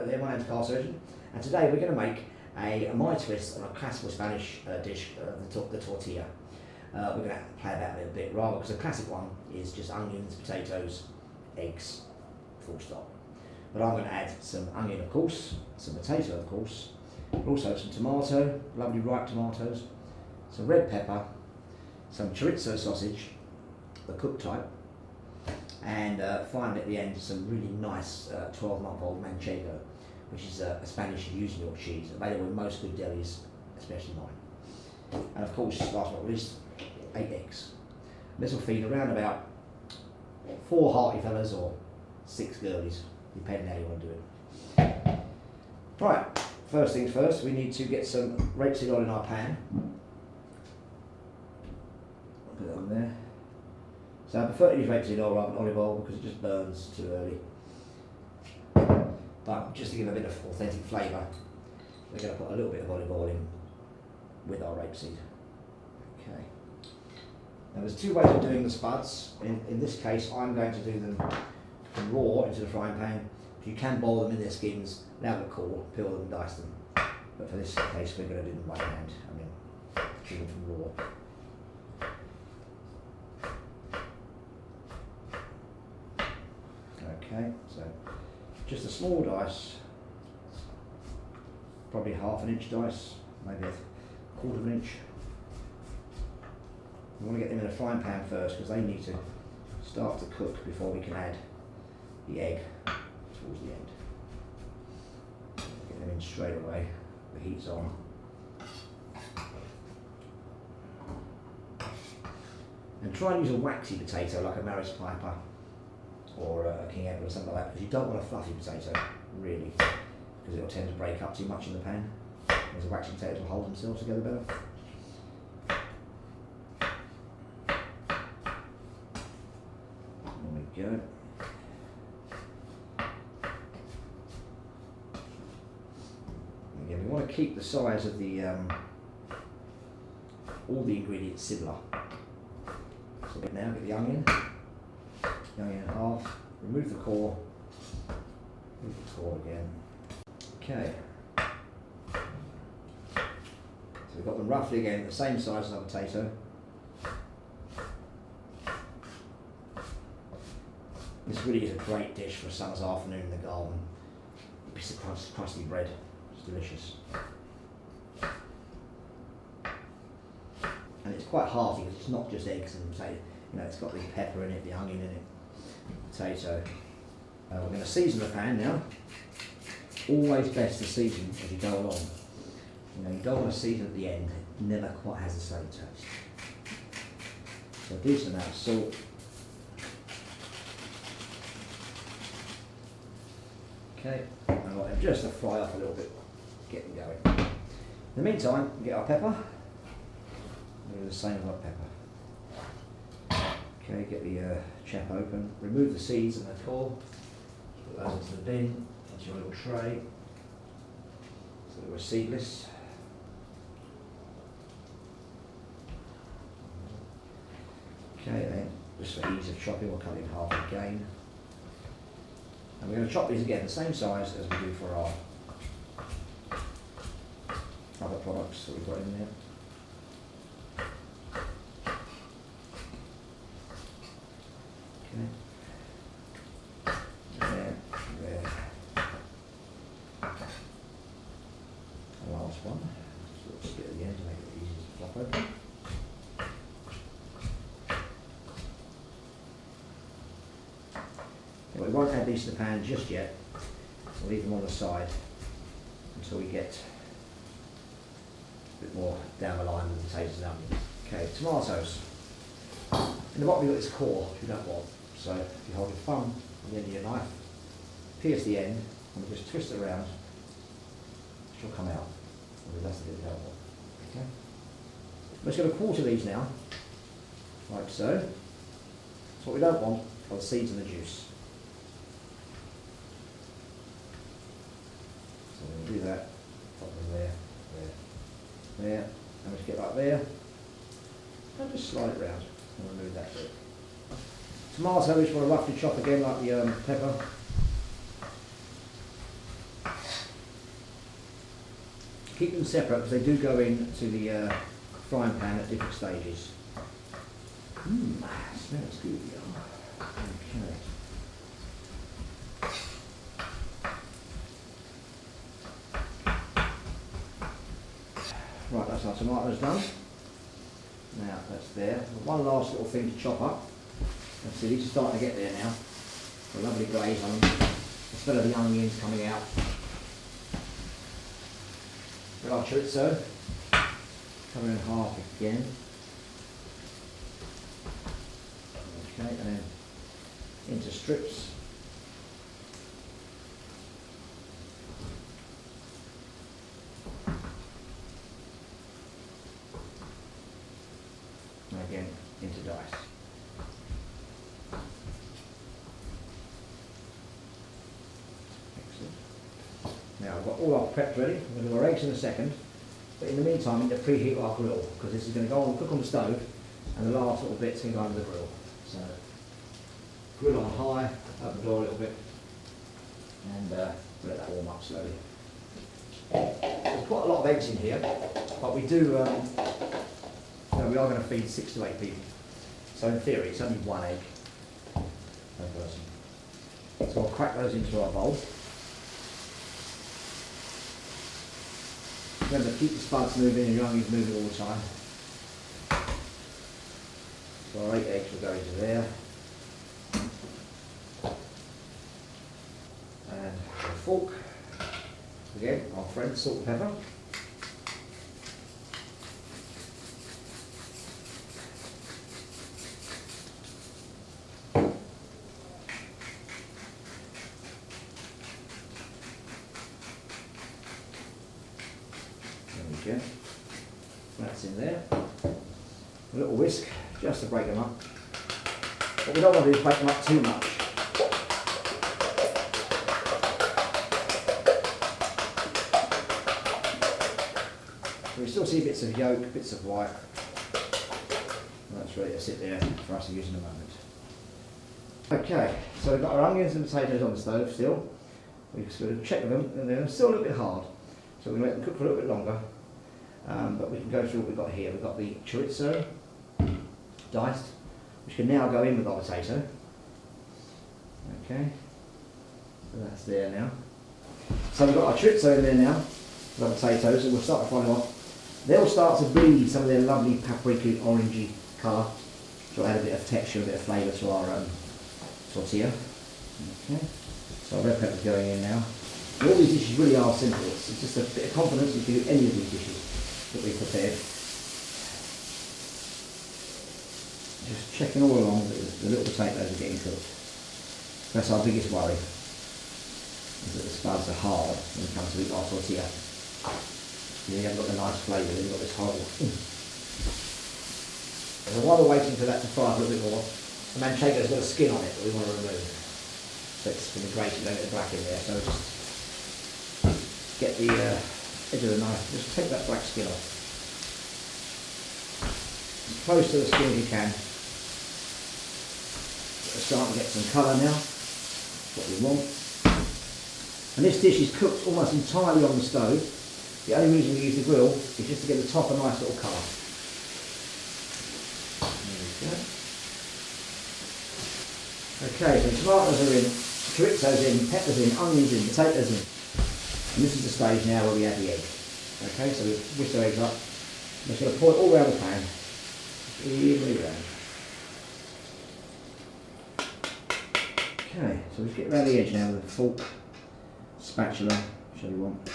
hello there, my name's Carl Surgeon, and today we're going to make my twist on a classical Spanish dish, the tortilla. We're going to play about it a little bit rather, because the classic one is just onions, potatoes, eggs, full stop. But I'm going to add some onion, of course, some potato, of course, but also some tomato, lovely ripe tomatoes, some red pepper, some chorizo sausage, the cooked type, and finally at the end some really nice 12-month-old manchego, which is a Spanish used milk cheese available in most good delis, especially mine. And of course, last but not least, 8 eggs. This will feed around about 4 hearty fellas or 6 girlies, depending how you want to do it. Right, first things first, we need to get some rapeseed oil in our pan. Put it on there. So I prefer to use rapeseed oil rather than olive oil because it just burns too early. But just to give a bit of authentic flavour, we're going to put a little bit of olive oil in with our rapeseed. Okay. Now there's 2 ways of doing the spuds. In this case, I'm going to do them from raw into the frying pan. You can boil them in their skins, allow them to cool, peel them and dice them. But for this case, we're going to do them by hand. I mean, do them from raw. Okay, so just a small dice, probably ½ an inch dice, maybe a ¼ inch. We want to get them in a frying pan first because they need to start to cook before we can add the egg towards the end. Get them in straight away, the heat's on. And try and use a waxy potato like a Maris Piper or a King Edward or something like that, because you don't want a fluffy potato, really, because it'll tend to break up too much in the pan. Whereas the waxy potatoes will hold themselves together better. There we go. Again, we want to keep the size of the all the ingredients similar. So now get the onion in half, remove the core, remove the core again. Okay. So we've got them roughly again the same size as our potato. This really is a great dish for a summer's afternoon in the garden. A piece of crusty bread, it's delicious. And it's quite hearty because it's not just eggs and potato. You know, it's got the pepper in it, the onion in it, potato. We're going to season the pan now. Always best to season as you go along. You know, you don't want to season at the end. It never quite has the same taste. So a decent amount of salt. Okay, and I'll let them just to fry off a little bit, get them going. In the meantime, we get our pepper. We'll do the same with our pepper. Okay, get the chap open, remove the seeds and the core, put those into the bin, into your little tray, so that we're seedless. Okay, then, just for ease of chopping, we'll cut it in half again. And we're going to chop these again the same size as we do for our other products that we've got in there. There. The last one. So let's get at the end to make it easy to flop open. We won't add these to the pan just yet. We'll leave them on the side until we get a bit more down the line with the potatoes and onions. Okay, tomatoes. In the bottom you've got this core, which you don't want. So if you hold your thumb on the end of your knife, pierce the end, and we just twist it around, she'll come out. That's a bit helpful. Okay. I'm just going to quarter these now, like so. So what we don't want are the seeds and the juice. So we're going to do that, pop them there, and we just get like there, and just slide it round, and remove that bit. Tomato, which we'll roughly chop again like the pepper. Keep them separate because they do go into the frying pan at different stages. Smells good. Okay. Right, that's our tomatoes done. Now that's there. One last little thing to chop up. Let's see, these are starting to get there now. A lovely glaze on them. The smell of the onions coming out. Got our chorizo. Cut it in half again. Okay, and then into strips. And again into dice. Excellent. Now I've got all our prep ready. I'm going to do our eggs in a second. But in the meantime, I need to preheat our grill because this is going to go on, cook on the stove, and the last little bit's going to go under the grill. So, grill on high, open the door a little bit, and let that warm up slowly. There's quite a lot of eggs in here, but we do, we are going to feed 6 to 8 people. So in theory, it's only 1 egg per person. So I'll crack those into our bowl. Remember, keep the spuds moving and your onions moving all the time. So our 8 eggs will go into there. And a fork. Again, our friend salt and pepper. There we go. That's in there. A little whisk, just to break them up. What we don't want to do is break them up too much. So we still see bits of yolk, bits of white. And that's ready to sit there for us to use in a moment. Okay, so we've got our onions and potatoes on the stove still. We've sort of checked them and they're still a little bit hard. So we're going to let them cook for a little bit longer. But we can go through what we've got here. We've got the chorizo, diced, which can now go in with our potato. Okay, so that's there now. So we've got our chorizo in there now, with our potatoes, and we'll start to fry them off. They'll start to bleed some of their lovely paprika orangey colour, so it'll add a bit of texture, a bit of flavour to our tortilla. Okay, so our red pepper's going in now. And all these dishes really are simple. It's just a bit of confidence you can do any of these dishes that we've prepared. Just checking all along that the little potatoes are getting cooked. That's our biggest worry, is that the spuds are hard when it comes to eat our tortilla. You haven't got the nice flavour, then you've got this horrible. So while we're waiting for that to fry a little bit more, the manchega's got a skin on it that we want to remove. So it's going to be great, you don't get the black in there. So just get the edge of the knife, just take that black skin off. As close to the skin as you can. We're starting to get some colour now. That's what we want. And this dish is cooked almost entirely on the stove. The only reason we use the grill is just to get the top a nice little colour. There we go. Okay, so tomatoes are in, chorizo's in, peppers in, onions in, potatoes in. And this is the stage now where we add the egg. Okay, so we whisk our eggs up. I'm just going to pour it all around the pan. Evenly round. Okay, so we get around the edge now with a fork, spatula, whichever you want.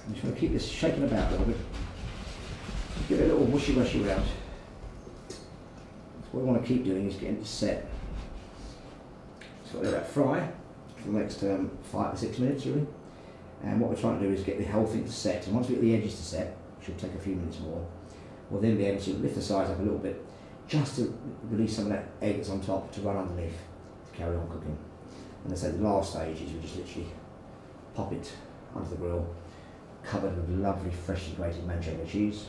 I'm just going to keep this shaking about a little bit. Just give it a little wishy-washy round. So what we want to keep doing is getting it set. So we'll let that fry for the next 5 to 6 minutes really. And what we're trying to do is get the whole thing to set. And once we get the edges to set, which will take a few minutes more, we'll then be able to lift the sides up a little bit just to release some of that egg that's on top to run underneath to carry on cooking. And as I said, the last stage is we just literally pop it onto the grill, covered with lovely freshly grated manchego cheese.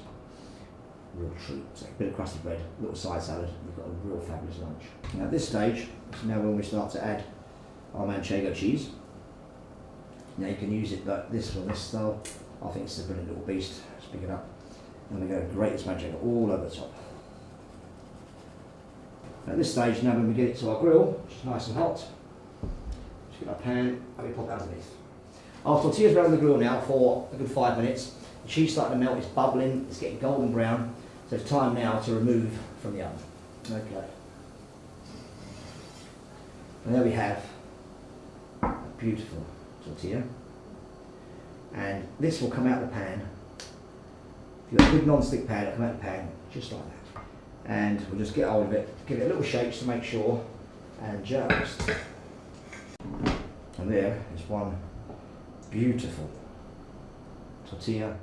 Real treat. So a bit of crusty bread, a little side salad, we've got a real fabulous lunch. Now at this stage, is now when we start to add our manchego cheese. Now you can use it like this or this style, I think it's a brilliant little beast. Let's pick it up. And we're going to grate this manchego all over the top. At this stage, now when we get it to our grill, which is nice and hot, just get our pan and we pop it underneath. Our tortilla's been on the grill now for a good 5 minutes. The cheese starting to melt, it's bubbling, it's getting golden brown. So it's time now to remove from the oven. Okay. And there we have a beautiful tortilla. And this will come out of the pan. If you've got a big non-stick pan, it'll come out of the pan just like that. And we'll just get hold of it, give it a little shake to make sure, and just. And there is one beautiful tortilla